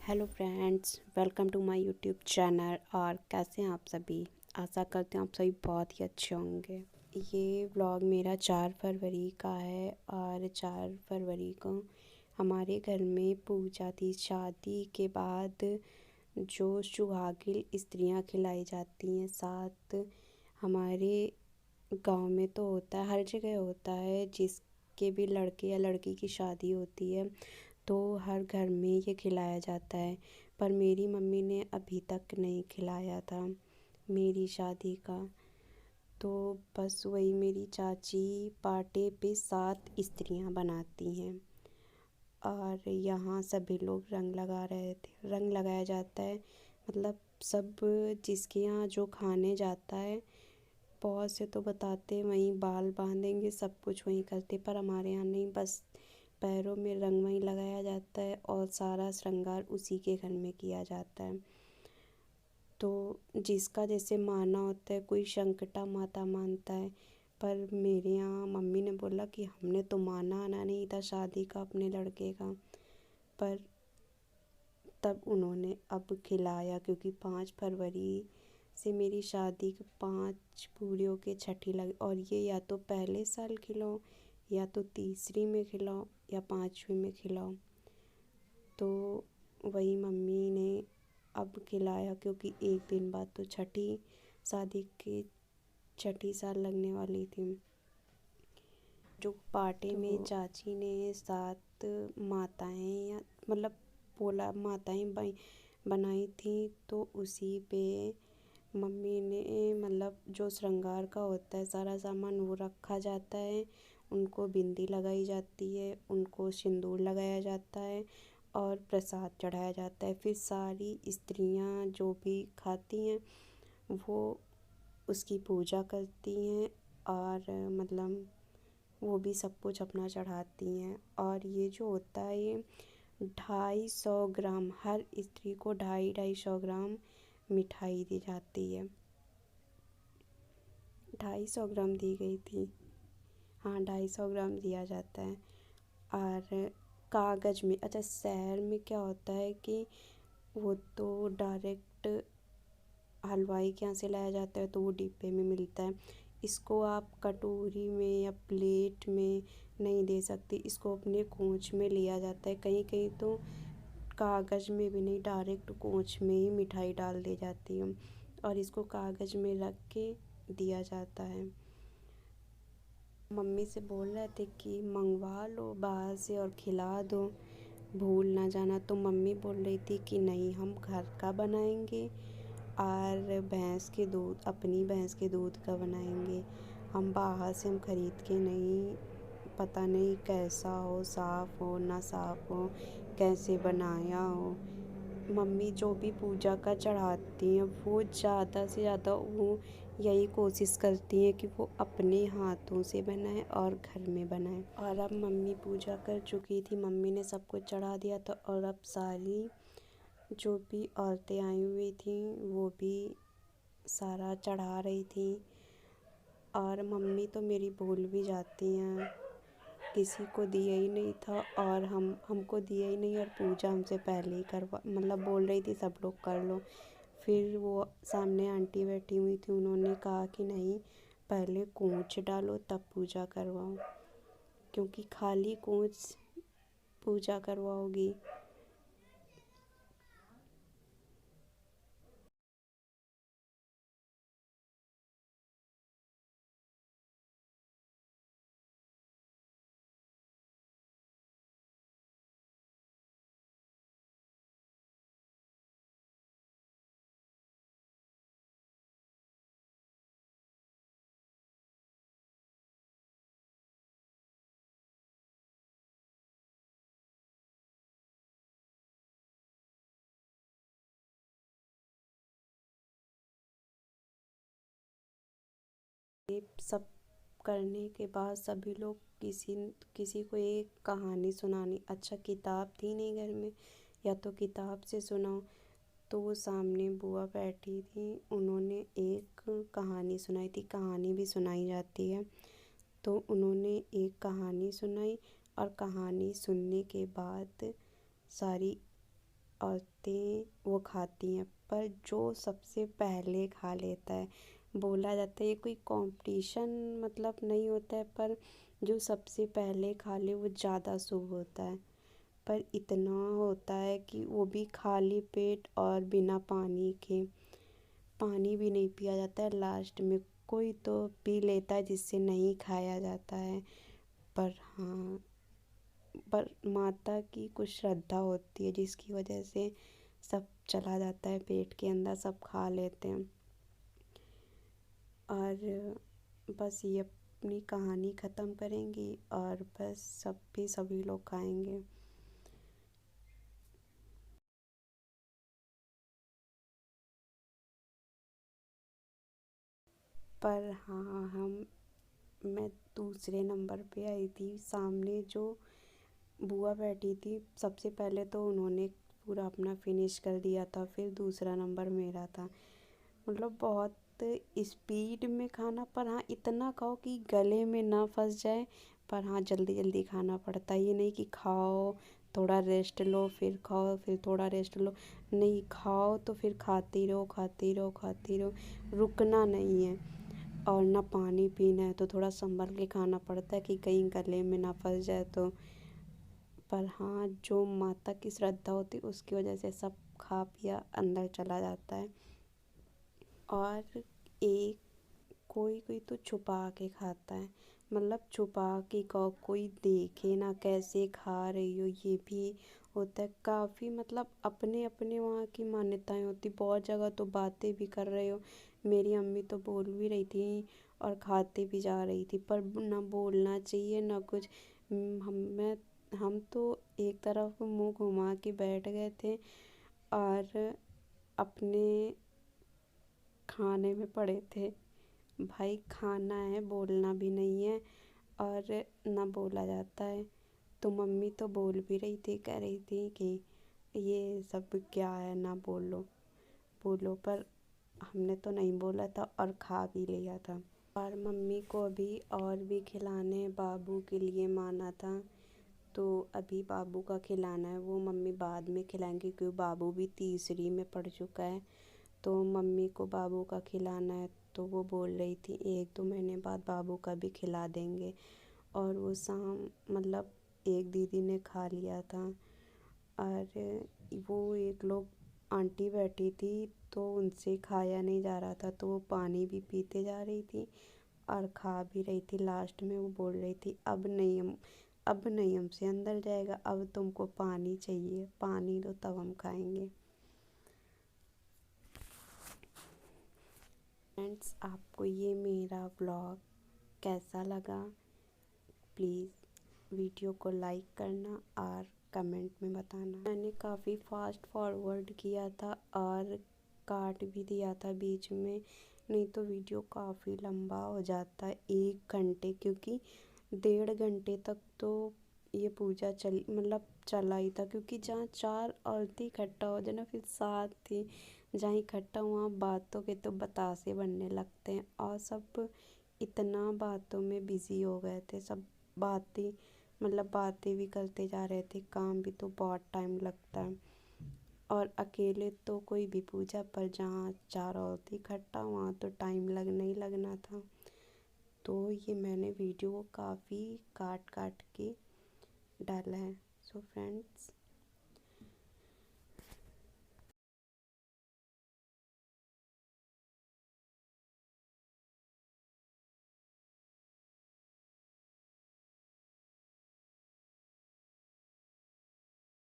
Hello friends, welcome to my YouTube channel. और कैसे हैं आप सभी? आशा करते हैं आप सभी बहुत ही अच्छे होंगे। ये व्लॉग मेरा 4 फरवरी का है और 4 फरवरी को हमारे घर में पूजा थी। शादी के बाद जो सुहागिन स्त्रियां खिलाई जाती हैं, साथ हमारे गांव में तो होता है, हर जगह होता है, जिसके भी लड़के या लड़की की शादी होती है तो हर घर में ये खिलाया जाता है। पर मेरी मम्मी ने अभी तक नहीं खिलाया था मेरी शादी का। तो बस वही मेरी चाची पार्टी पे 7 स्त्रियां बनाती हैं और यहाँ सभी लोग रंग लगा रहे थे। रंग लगाया जाता है मतलब सब जिसके यहाँ जो खाने जाता है, बहुत से तो बताते वहीं बाल बांधेंगे, सब कुछ वहीं करते, पर हमारे यहाँ नहीं, बस पैरों में रंग वहीं लगाया जाता है और सारा श्रृंगार उसी के घर में किया जाता है। तो जिसका जैसे माना होता है, कोई संकटा माता मानता है, पर मेरे यहाँ मम्मी ने बोला कि हमने तो माना आना नहीं था शादी का अपने लड़के का, पर तब उन्होंने अब खिलाया, क्योंकि 5 फरवरी से मेरी शादी के 5 पूरी होके छठी लगी और ये या तो पहले साल खिलाओ या तो तीसरी में खिलाओ या 5वीं में खिलाओ। तो वही मम्मी ने अब खिलाया, क्योंकि एक दिन बाद तो शादी की छठी साल लगने वाली थी। जो पार्टी में चाची ने 7 माताएं या मतलब बोला माताएं बनाई थी, तो उसी पे मम्मी ने मतलब जो श्रृंगार का होता है सारा सामान वो रखा जाता है, उनको बिंदी लगाई जाती है, उनको सिंदूर लगाया जाता है और प्रसाद चढ़ाया जाता है। फिर सारी स्त्रियां जो भी खाती हैं वो उसकी पूजा करती हैं और मतलब वो भी सब कुछ अपना चढ़ाती हैं। और ये जो होता है ये 250 ग्राम, हर स्त्री को 250 मिठाई दी जाती है। 250 दी गई थी, हाँ 250 दिया जाता है। और कागज़ में, अच्छा शहर में क्या होता है कि वो तो डायरेक्ट हलवाई के यहाँ से लाया जाता है तो वो डिब्बे में मिलता है। इसको आप कटोरी में या प्लेट में नहीं दे सकती, इसको अपने कोंच में लिया जाता है। कहीं कहीं तो कागज़ में भी नहीं, डायरेक्ट कोंच में ही मिठाई डाल दी जाती है और इसको कागज़ में रख के दिया जाता है। मम्मी से बोल रहे थे कि मंगवा लो बाहर से और खिला दो, भूल ना जाना। तो मम्मी बोल रही थी कि नहीं, हम घर का बनाएंगे और अपनी भैंस के दूध का बनाएंगे। हम बाहर से हम खरीद के नहीं, पता नहीं कैसा हो, साफ़ हो ना साफ़ हो, कैसे बनाया हो। मम्मी जो भी पूजा का चढ़ाती हैं वो ज़्यादा से ज़्यादा वो यही कोशिश करती हैं कि वो अपने हाथों से बनाए और घर में बनाए। और अब मम्मी पूजा कर चुकी थी, मम्मी ने सब कुछ चढ़ा दिया था और अब सारी जो भी औरतें आई हुई थी वो भी सारा चढ़ा रही थी। और मम्मी तो मेरी भूल भी जाती हैं, किसी को दिया ही नहीं था और हमको दिया ही नहीं और पूजा हमसे पहले ही करवा मतलब बोल रही थी सब लोग कर लो। फिर वो सामने आंटी बैठी हुई थी, उन्होंने कहा कि नहीं, पहले कोंच डालो तब पूजा करवाओ, क्योंकि खाली कोंच पूजा करवाओगी। ये सब करने के बाद सभी लोग किसी किसी को एक कहानी सुनानी, अच्छा किताब थी नहीं घर में, या तो किताब से सुनाओ। तो वो सामने बुआ बैठी थी, उन्होंने एक कहानी सुनाई थी, कहानी भी सुनाई जाती है। तो उन्होंने एक कहानी सुनाई और कहानी सुनने के बाद सारी औरतें वो खाती हैं, पर जो सबसे पहले खा लेता है, बोला जाता है ये कोई कंपटीशन मतलब नहीं होता है, पर जो सबसे पहले खा ले वो ज़्यादा शुभ होता है। पर इतना होता है कि वो भी खाली पेट और बिना पानी के, पानी भी नहीं पिया जाता है लास्ट में। कोई तो पी लेता है जिससे नहीं खाया जाता है। पर हाँ, पर माता की कुछ श्रद्धा होती है जिसकी वजह से सब चला जाता है पेट के अंदर, सब खा लेते हैं। और बस ये अपनी कहानी ख़त्म करेंगी और बस सभी लोग खाएंगे। पर हाँ, मैं दूसरे नंबर पे आई थी। सामने जो बुआ बैठी थी, सबसे पहले तो उन्होंने पूरा अपना फिनिश कर दिया था, फिर दूसरा नंबर मेरा था। मतलब बहुत स्पीड में खाना, पर हाँ इतना खाओ कि गले में ना फंस जाए। पर हाँ जल्दी जल्दी खाना पड़ता है, ये नहीं कि खाओ थोड़ा रेस्ट लो फिर खाओ फिर थोड़ा रेस्ट लो। नहीं, खाओ तो फिर खाती रहो खाती रहो खाती रहो, रुकना नहीं है। और ना पानी पीना है तो थोड़ा संभल के खाना पड़ता है कि कहीं गले में ना फंस जाए तो। पर हाँ, जो माता की श्रद्धा होती है उसकी वजह से सब खा पिया अंदर चला जाता है। और एक कोई कोई तो छुपा के खाता है, मतलब छुपा के कोई देखे ना कैसे खा रही हो, ये भी होता है काफ़ी। मतलब अपने अपने वहाँ की मान्यताएं होती, बहुत जगह तो बातें भी कर रहे हो। मेरी अम्मी तो बोल भी रही थी और खाते भी जा रही थी, पर ना बोलना चाहिए ना कुछ। हम तो एक तरफ मुंह घुमा के बैठ गए थे और अपने खाने में पड़े थे। भाई खाना है, बोलना भी नहीं है और ना बोला जाता है। तो मम्मी तो बोल भी रही थी, कह रही थी कि ये सब क्या है, ना बोलो बोलो, पर हमने तो नहीं बोला था और खा भी लिया था। और मम्मी को अभी और भी खिलाने बाबू के लिए माना था, तो अभी बाबू का खिलाना है, वो मम्मी बाद में खिलाएंगी क्योंकि बाबू भी तीसरी में पड़ चुका है। तो मम्मी को बाबू का खिलाना है, तो वो बोल रही थी 1-2 महीने बाद बाबू का भी खिला देंगे। और वो शाम मतलब एक दीदी ने खा लिया था और वो एक लोग आंटी बैठी थी तो उनसे खाया नहीं जा रहा था, तो वो पानी भी पीते जा रही थी और खा भी रही थी। लास्ट में वो बोल रही थी अब नहीं हमसे अंदर जाएगा, अब तुमको पानी चाहिए, पानी दो तब हम खाएंगे। फ्रेंड्स, आपको ये मेरा व्लॉग कैसा लगा, प्लीज़ वीडियो को लाइक करना और कमेंट में बताना। मैंने काफ़ी फास्ट फॉरवर्ड किया था और काट भी दिया था बीच में, नहीं तो वीडियो काफ़ी लंबा हो जाता है 1 घंटे, क्योंकि 1.5 घंटे तक तो ये पूजा चला ही था। क्योंकि जहाँ 4 औरतें इकट्ठा हो जाए ना, फिर साथ थी जहाँ इकट्ठा, वहाँ बातों के तो बतासे बनने लगते हैं और सब इतना बातों में बिज़ी हो गए थे। सब बातें बातें भी करते जा रहे थे, काम भी तो बहुत टाइम लगता है। और अकेले तो कोई भी पूजा, पर जहाँ 4 औरतें इकट्ठा वहाँ तो टाइम लगना ही लगना था। तो ये मैंने वीडियो काफ़ी काट काट के डाला है। So friends,